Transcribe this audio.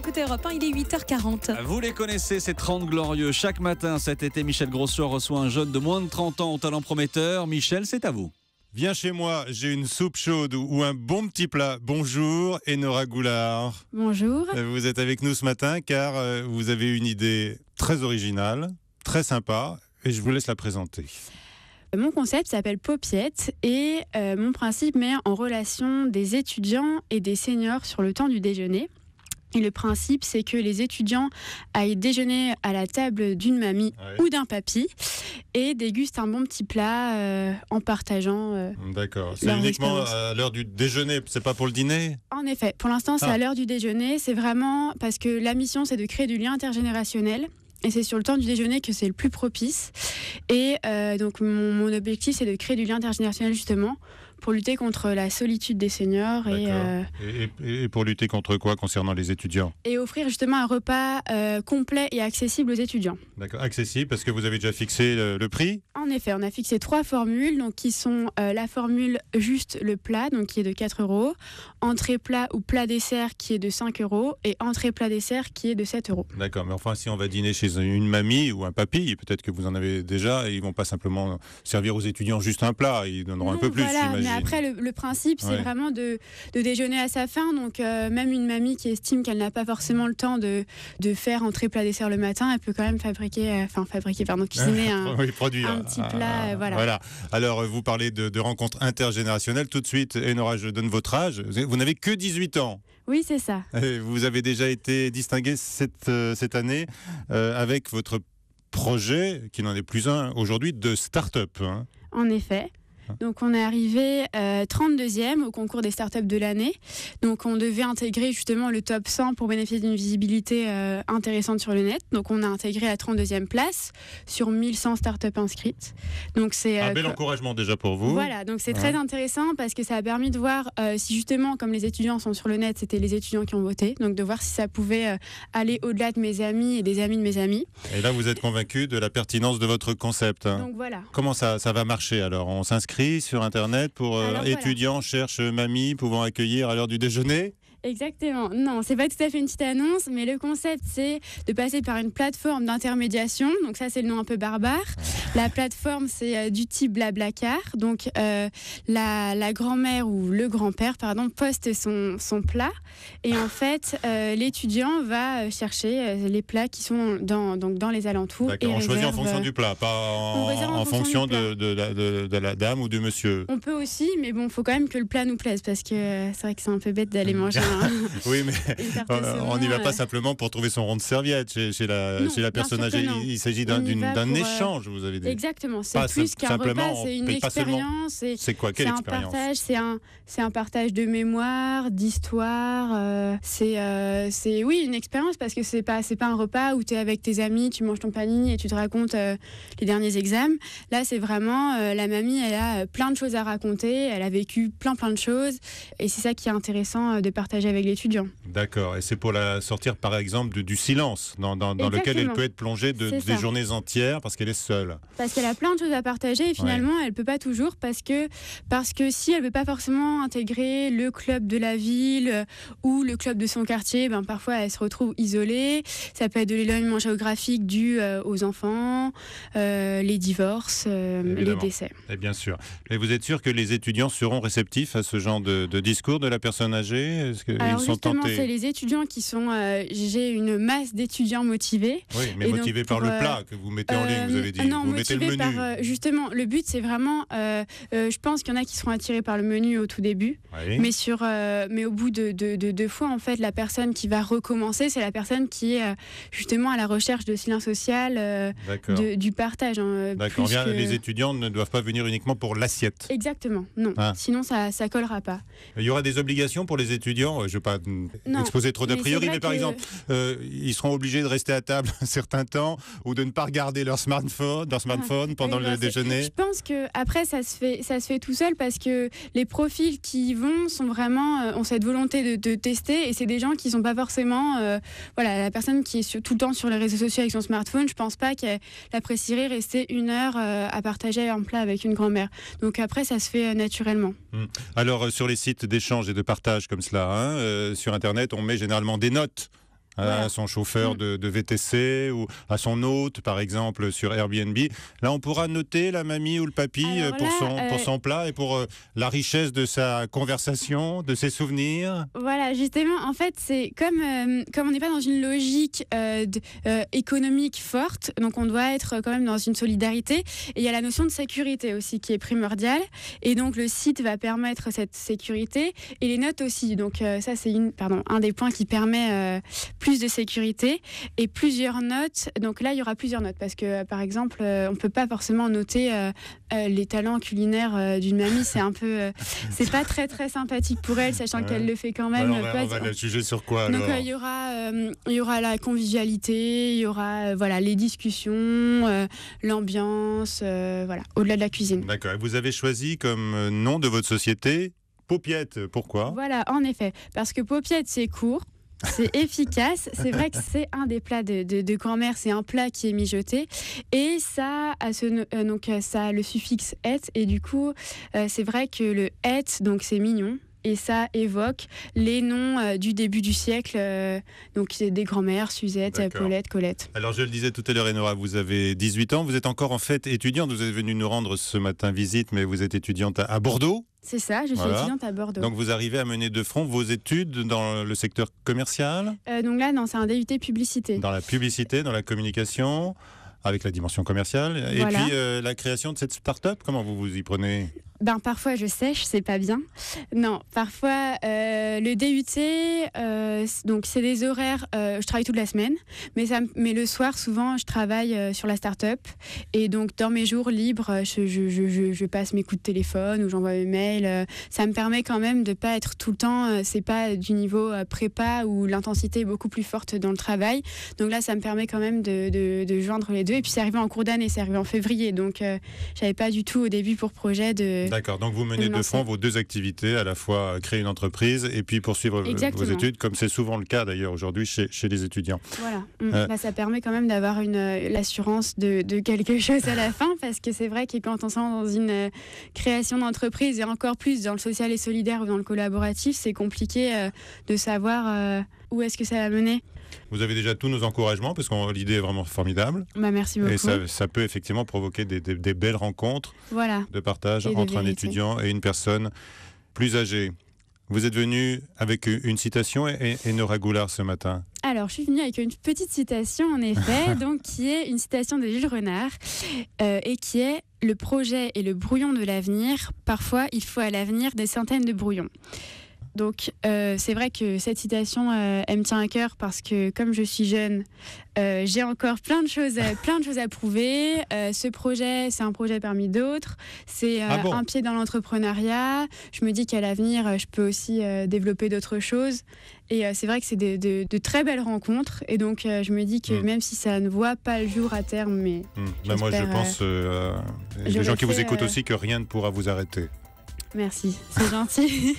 écoutez Europe 1, il est 8h40. Vous les connaissez, ces 30 glorieux. Chaque matin cet été, Michel Grosso reçoit un jeune de moins de 30 ans au talent prometteur. Michel, c'est à vous. Viens chez moi, j'ai une soupe chaude ou un bon petit plat. Bonjour, Enora Goulard. Bonjour. Vous êtes avec nous ce matin car vous avez une idée très originale, très sympa, et je vous laisse la présenter. Mon concept s'appelle Paupiette et mon principe met en relation des étudiants et des seniors sur le temps du déjeuner. Et le principe, c'est que les étudiants aillent déjeuner à la table d'une mamie ou d'un papy et dégustent un bon petit plat en partageant. D'accord. C'est uniquement à l'heure du déjeuner, c'est pas pour le dîner ? En effet, pour l'instant, c'est à l'heure du déjeuner. C'est vraiment parce que la mission, c'est de créer du lien intergénérationnel. Et c'est sur le temps du déjeuner que c'est le plus propice. Et donc mon objectif, c'est de créer du lien intergénérationnel justement pour lutter contre la solitude des seniors. Et pour lutter contre quoi concernant les étudiants ? Et offrir justement un repas complet et accessible aux étudiants. D'accord, accessible parce que vous avez déjà fixé le prix ? En effet, on a fixé 3 formules, donc qui sont la formule juste le plat, donc qui est de 4 €, entrée plat ou plat dessert qui est de 5 € et entrée plat dessert qui est de 7 €. D'accord, mais enfin si on va dîner chez une mamie ou un papy, peut-être que vous en avez déjà, et ils vont pas simplement servir aux étudiants juste un plat, ils donneront un peu plus, j'imagine. Mais après le principe c'est vraiment de déjeuner à sa faim, donc même une mamie qui estime qu'elle n'a pas forcément le temps de faire entrée plat dessert le matin, elle peut quand même cuisiner un petit plat. Voilà. Alors vous parlez de rencontres intergénérationnelles, tout de suite, Enora, je donne votre âge, vous n'avez que 18 ans. Oui, c'est ça. Vous avez déjà été distingué cette année avec votre projet, qui n'en est plus un aujourd'hui, de start-up. Hein. En effet. Donc on est arrivé 32e au concours des startups de l'année. Donc on devait intégrer justement le top 100 pour bénéficier d'une visibilité intéressante sur le net. Donc on a intégré la 32e place sur 1100 startups inscrites. Donc c'est un bel encouragement déjà pour vous. Voilà, donc c'est très intéressant parce que ça a permis de voir si justement, comme les étudiants sont sur le net, c'était les étudiants qui ont voté. Donc de voir si ça pouvait aller au-delà de mes amis et des amis de mes amis. Et là vous êtes convaincu de la pertinence de votre concept. Hein. Donc voilà. Comment ça va marcher alors ? On s'inscrit sur Internet pour étudiants cherchent mamie pouvant accueillir à l'heure du déjeuner ? Exactement. Non, c'est pas tout à fait une petite annonce, mais le concept, c'est de passer par une plateforme d'intermédiation. Donc ça, c'est le nom un peu barbare. La plateforme, c'est du type Blablacar. Donc la grand-mère ou le grand-père, poste son plat. Et en fait, l'étudiant va chercher les plats qui sont dans les alentours. D'accord, on choisit en fonction du plat, pas en fonction de la dame ou du monsieur. On peut aussi, mais bon, il faut quand même que le plat nous plaise, parce que c'est vrai que c'est un peu bête d'aller manger oui, mais on n'y va pas simplement pour trouver son rond de serviette chez la personne âgée. Il s'agit d'un échange, vous avez dit. Exactement, c'est plus qu'un repas, c'est une expérience. C'est quoi, quelle expérience ? C'est un partage, c'est un partage de mémoire, d'histoire. C'est une expérience, parce que c'est pas un repas où tu es avec tes amis, tu manges ton panini et tu te racontes les derniers examens. Là, c'est vraiment la mamie, elle a plein de choses à raconter, elle a vécu plein de choses, et c'est ça qui est intéressant de partager avec l'étudiant. D'accord, et c'est pour la sortir par exemple du silence dans lequel elle peut être plongée des journées entières parce qu'elle est seule. Parce qu'elle a plein de choses à partager et finalement elle peut pas toujours, parce que si elle veut pas forcément intégrer le club de la ville ou le club de son quartier, parfois elle se retrouve isolée. Ça peut être de l'éloignement géographique dû aux enfants, les divorces, les décès. Et bien sûr. Et vous êtes sûr que les étudiants seront réceptifs à ce genre de discours de la personne âgée ? Alors justement, c'est les étudiants qui sont... j'ai une masse d'étudiants motivés. Oui, mais motivés par le plat que vous mettez en ligne, vous avez dit. Non, vous mettez le menu. Justement, le but, c'est vraiment... je pense qu'il y en a qui seront attirés par le menu au tout début. Oui. Mais au bout de 2 fois, en fait, la personne qui va recommencer, c'est la personne qui est justement à la recherche de ce lien social, du partage. D'accord. Les étudiants ne doivent pas venir uniquement pour l'assiette. Exactement, non. Sinon, ça ne collera pas. Il y aura des obligations pour les étudiants ? Je ne vais pas exposer trop d'a priori, mais par exemple, ils seront obligés de rester à table un certain temps ou de ne pas regarder leur smartphone pendant le déjeuner. Je pense que après ça se fait tout seul, parce que les profils qui y vont sont vraiment ont cette volonté de tester, et c'est des gens qui sont pas forcément la personne qui est tout le temps sur les réseaux sociaux avec son smartphone. Je pense pas qu'elle apprécierait rester 1 heure à partager un plat avec une grand-mère. Donc après ça se fait naturellement. Alors sur les sites d'échange et de partage comme cela, sur Internet, on met généralement des notes à son chauffeur de VTC ou à son hôte, par exemple, sur Airbnb. Là, on pourra noter la mamie ou le papy pour son plat et pour la richesse de sa conversation, de ses souvenirs. Voilà, justement, en fait, c'est comme on n'est pas dans une logique économique forte, donc on doit être quand même dans une solidarité. Et il y a la notion de sécurité aussi qui est primordiale. Et donc, le site va permettre cette sécurité et les notes aussi. Donc, ça, c'est un des points qui permet plus de sécurité et plusieurs notes. Donc là, il y aura plusieurs notes parce que, par exemple, on ne peut pas forcément noter les talents culinaires d'une mamie. C'est un peu... c'est pas très, très sympathique pour elle, sachant qu'elle le fait quand même. On va la juger sur quoi, alors ? Donc, il y aura la convivialité, il y aura les discussions, l'ambiance, au-delà de la cuisine. D'accord. Et vous avez choisi comme nom de votre société Paupiette. Pourquoi ? Voilà, en effet. Parce que Paupiette, c'est court. C'est efficace. C'est vrai que c'est un des plats de grand-mère. C'est un plat qui est mijoté. Et ça a, ça a le suffixe « et ». Et du coup, c'est vrai que le « et », donc c'est mignon. Et ça évoque les noms du début du siècle. Donc c'est des grand-mères, Suzette, Paulette, Colette. Alors je le disais tout à l'heure, Enora, vous avez 18 ans. Vous êtes encore en fait étudiante. Vous êtes venue nous rendre ce matin visite, mais vous êtes étudiante à Bordeaux. C'est ça, je suis étudiante à Bordeaux. Donc vous arrivez à mener de front vos études dans le secteur commercial ? Donc là, non, c'est un DUT publicité. Dans la publicité, dans la communication, avec la dimension commerciale. Voilà. Et puis la création de cette start-up, comment vous vous y prenez ? Parfois je sèche, c'est pas bien. Non, parfois le DUT, donc c'est des horaires, je travaille toute la semaine, mais le soir souvent je travaille sur la start-up et donc dans mes jours libres, je passe mes coups de téléphone ou j'envoie mes mails. Ça me permet quand même de pas être tout le temps, c'est pas du niveau prépa où l'intensité est beaucoup plus forte dans le travail. Donc là, ça me permet quand même de joindre les deux. Et puis c'est arrivé en cours d'année, c'est arrivé en février, donc j'avais pas du tout au début pour projet de... D'accord, donc vous menez de front vos deux activités, à la fois créer une entreprise et puis poursuivre vos études, comme c'est souvent le cas d'ailleurs aujourd'hui chez les étudiants. Voilà, ça permet quand même d'avoir l'assurance de quelque chose à la fin, parce que c'est vrai que quand on s'en dans une création d'entreprise, et encore plus dans le social et solidaire ou dans le collaboratif, c'est compliqué de savoir où est-ce que ça va mener. Vous avez déjà tous nos encouragements, parce que l'idée est vraiment formidable. Merci beaucoup. Et ça peut effectivement provoquer des belles rencontres de partage entre un étudiant et une personne plus âgée. Vous êtes venu avec une citation, Enora Goulard, ce matin. Alors, je suis venue avec une petite citation, en effet, donc, qui est une citation de Jules Renard, et qui est « Le projet est le brouillon de l'avenir. Parfois, il faut à l'avenir des centaines de brouillons ». Donc c'est vrai que cette citation elle me tient à cœur parce que comme je suis jeune, j'ai encore plein de choses à prouver. Ce projet, c'est un projet parmi d'autres. C'est un pied dans l'entrepreneuriat. Je me dis qu'à l'avenir, je peux aussi développer d'autres choses. Et c'est vrai que c'est de très belles rencontres. Et donc je me dis que même si ça ne voit pas le jour à terme, mais moi je pense les gens qui vous écoutent aussi que rien ne pourra vous arrêter. Merci, c'est gentil.